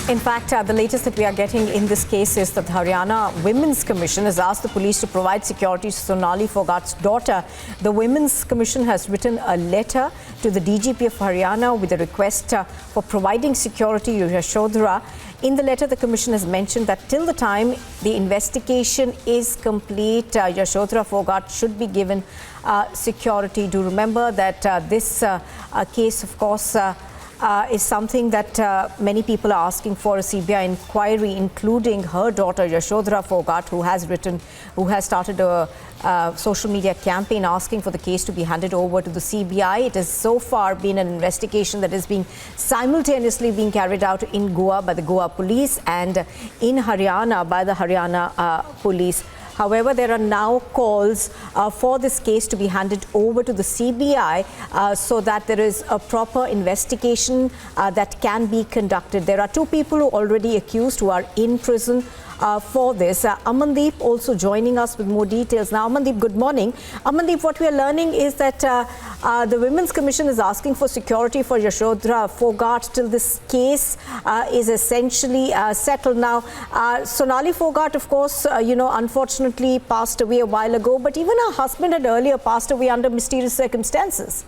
In fact, the latest that we are getting in this case is that the Haryana Women's Commission has asked the police to provide security to Sonali Phogat's daughter. The Women's Commission has written a letter to the DGP of Haryana with a request for providing security to Yashodhara. In the letter, the Commission has mentioned that till the time the investigation is complete, Yashodhara Phogat should be given security. Do remember that this case, of course, is something that many people are asking for a CBI inquiry, including her daughter Yashodhara Phogat, who has started a social media campaign asking for the case to be handed over to the CBI. It has so far been an investigation that is being simultaneously being carried out in Goa by the Goa police and in Haryana by the Haryana police. However, there are now calls for this case to be handed over to the CBI so that there is a proper investigation that can be conducted. There are two people who are already accused who are in prison for this. Amandeep also joining us with more details. Now, Amandeep, good morning. Amandeep, what we are learning is that the Women's Commission is asking for security for Yashodhara Phogat till this case is essentially settled. Now, Sonali Phogat, of course, unfortunately passed away a while ago, but even her husband had earlier passed away under mysterious circumstances.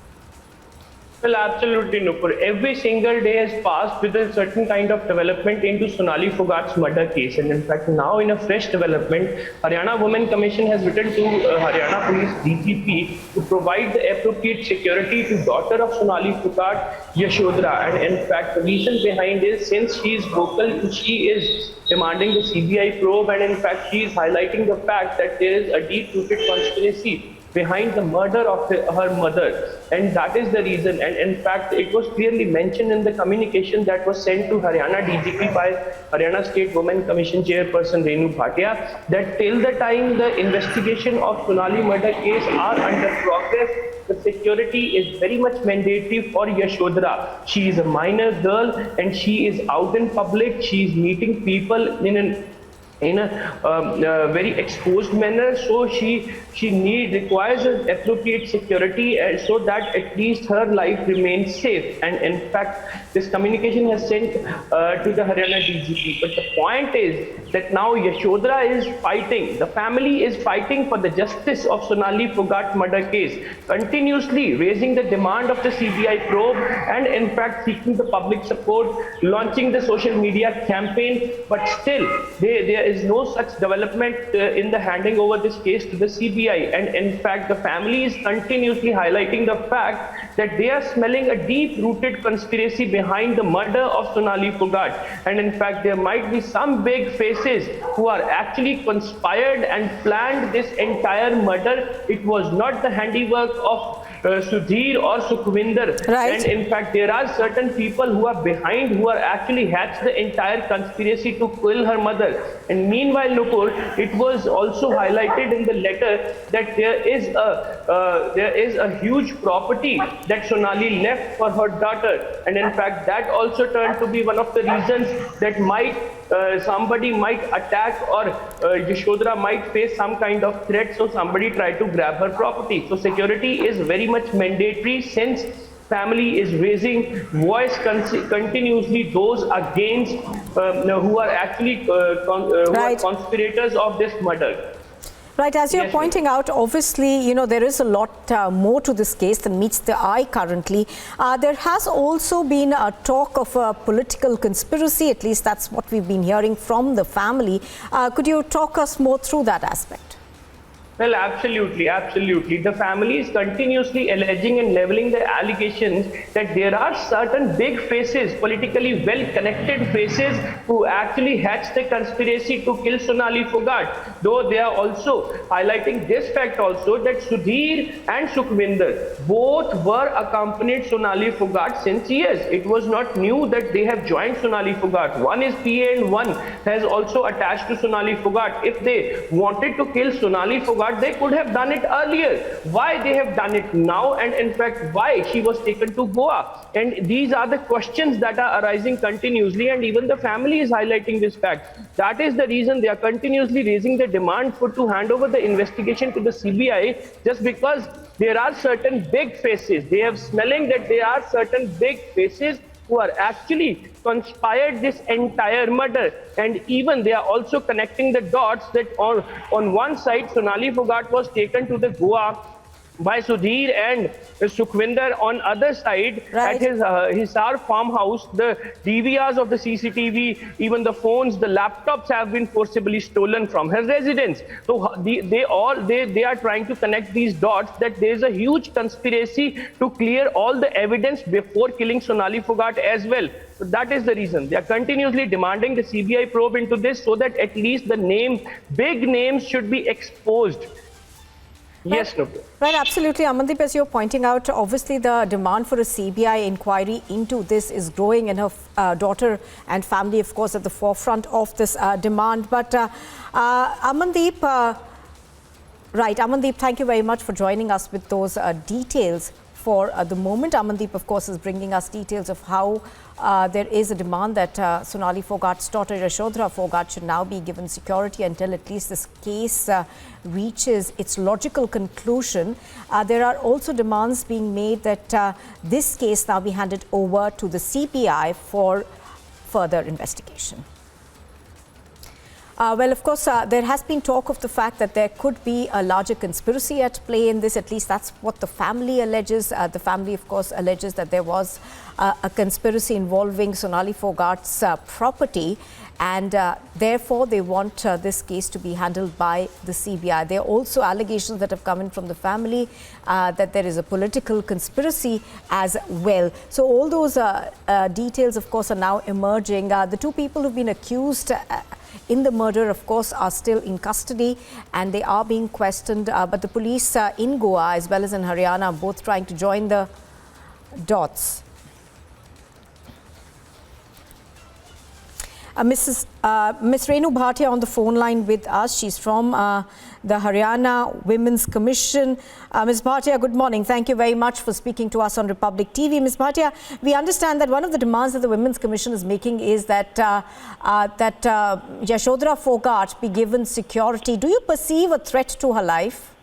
Well, absolutely, Nupur. Every single day has passed with a certain kind of development into Sonali Phogat's murder case. And in fact, now in a fresh development, Haryana Women Commission has written to Haryana Police DGP to provide the appropriate security to daughter of Sonali Phogat, Yashodhara. And in fact, the reason behind is since she is vocal, she is demanding the CBI probe. And in fact, she is highlighting the fact that there is a deep-rooted conspiracy behind the murder of her mother, and that is the reason. And in fact, it was clearly mentioned in the communication that was sent to Haryana DGP by Haryana State Women Commission Chairperson Renu Bhatia that till the time the investigation of Sonali murder case are under progress, the security is very much mandatory for Yashodhara. She is a minor girl and she is out in public. She is meeting people in a very exposed manner, so she requires an appropriate security so that at least her life remains safe. And in fact, this communication has sent to the Haryana DGP. But the point is that now Yashodhara is fighting, the family is fighting for the justice of Sonali Phogat murder case, continuously raising the demand of the CBI probe and in fact seeking the public support, launching the social media campaign. But still, there is no such development in the handing over this case to the CBI. And in fact, the family is continuously highlighting the fact that they are smelling a deep-rooted conspiracy behind the murder of Sonali Phogat. And in fact, there might be some big faces who are actually conspired and planned this entire murder. It was not the handiwork of Sudhir or Sukhvinder. Right. And in fact, there are certain people who are behind, who are actually hatched the entire conspiracy to kill her mother. And meanwhile, Nupur, it was also highlighted in the letter that there is a huge property that Sonali left for her daughter. And in fact, that also turned to be one of the reasons that somebody might attack or Yashodhara might face some kind of threat, so somebody tried to grab her property. So security is very much mandatory since family is raising voice continuously those against who are actually who are conspirators of this murder. Right, as you're pointing out, obviously, there is a lot more to this case than meets the eye currently. There has also been a talk of a political conspiracy, at least that's what we've been hearing from the family. Could you talk us more through that aspect? Well, absolutely, absolutely. The family is continuously alleging and leveling the allegations that there are certain big faces, politically well-connected faces, who actually hatched the conspiracy to kill Sonali Phogat. Though they are also highlighting this fact also that Sudhir and Sukhvinder both were accompanied Sonali Phogat since years. It was not new that they have joined Sonali Phogat. One is PA and one has also attached to Sonali Phogat. If they wanted to kill Sonali Phogat, they could have done it earlier. Why they have done it now, and in fact why she was taken to Goa? And these are the questions that are arising continuously, and even the family is highlighting this fact. That is the reason they are continuously raising the demand to hand over the investigation to the CBI, just because there are certain big faces. They are smelling that there are certain big faces who are actually conspired this entire murder. And even they are also connecting the dots that on one side, Sonali Phogat was taken to the Goa by Sudhir and Sukhvinder. On other side, Right. at his Hisar farmhouse, the DVRs of the CCTV, even the phones, the laptops have been forcibly stolen from his residence. So they are trying to connect these dots that there is a huge conspiracy to clear all the evidence before killing Sonali Phogat as well. So that is the reason they are continuously demanding the CBI probe into this, so that at least the big names should be exposed. Yes, Nupur. Right, absolutely. Amandeep, as you're pointing out, obviously the demand for a CBI inquiry into this is growing, and her daughter and family, of course, at the forefront of this demand. But Amandeep, Amandeep, thank you very much for joining us with those details for the moment. Amandeep, of course, is bringing us details of how there is a demand that Sonali Phogat's daughter Yashodhara Phogat should now be given security until at least this case reaches its logical conclusion. There are also demands being made that this case now be handed over to the CBI for further investigation. Well, of course, there has been talk of the fact that there could be a larger conspiracy at play in this. At least that's what the family alleges. The family, of course, alleges that there was a conspiracy involving Sonali Phogat's property, and therefore they want this case to be handled by the CBI. There are also allegations that have come in from the family that there is a political conspiracy as well. So all those details, of course, are now emerging. The two people who've been accused in the murder, of course, are still in custody and they are being questioned. But the police in Goa as well as in Haryana are both trying to join the dots. Miss Renu Bhatia on the phone line with us. She's from the Haryana Women's Commission. Ms. Bhatia, good morning. Thank you very much for speaking to us on Republic TV. Ms. Bhatia, we understand that one of the demands that the Women's Commission is making is that Yashodhara Phogat be given security. Do you perceive a threat to her life?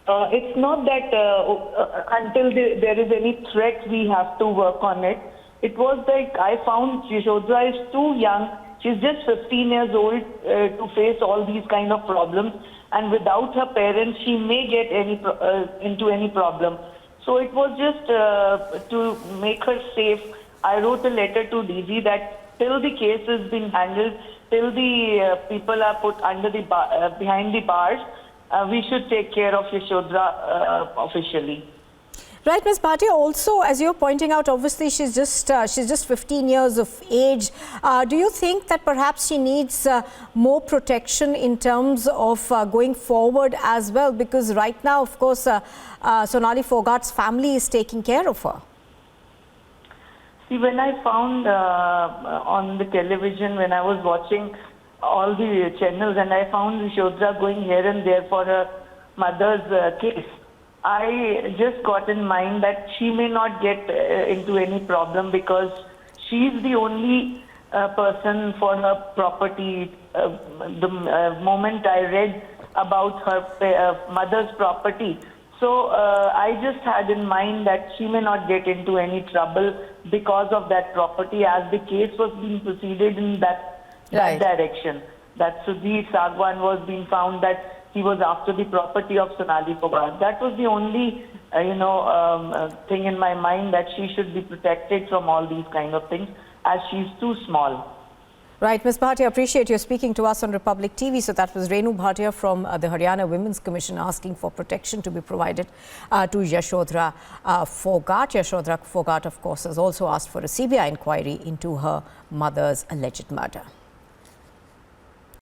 It's not that until there is any threat, we have to work on it. It was like I found Yashodhara is too young. She's just 15 years old to face all these kind of problems. And without her parents, she may get into any problem. So it was just to make her safe. I wrote a letter to DG that till the case has been handled, till the people are put under the behind the bars, we should take care of Yashodhara officially. Right, Ms. Bhatia, also, as you're pointing out, obviously she's just 15 years of age. Do you think that perhaps she needs more protection in terms of going forward as well? Because right now, of course, Sonali Phogat's family is taking care of her. See, when I found on the television, when I was watching all the channels, and I found Yashodhara going here and there for her mother's case, I just got in mind that she may not get into any problem because she's the only person for her property. The moment I read about her mother's property, so I just had in mind that she may not get into any trouble because of that property, as the case was being proceeded in that direction. That Sudhir Sagwan was being found that he was after the property of Sonali Phogat. That was the only, thing in my mind, that she should be protected from all these kind of things, as she's too small. Right, Ms. Bhatia, appreciate you speaking to us on Republic TV. So that was Renu Bhatia from the Haryana Women's Commission asking for protection to be provided to Yashodhara Phogat. Yashodhara Phogat, of course, has also asked for a CBI inquiry into her mother's alleged murder.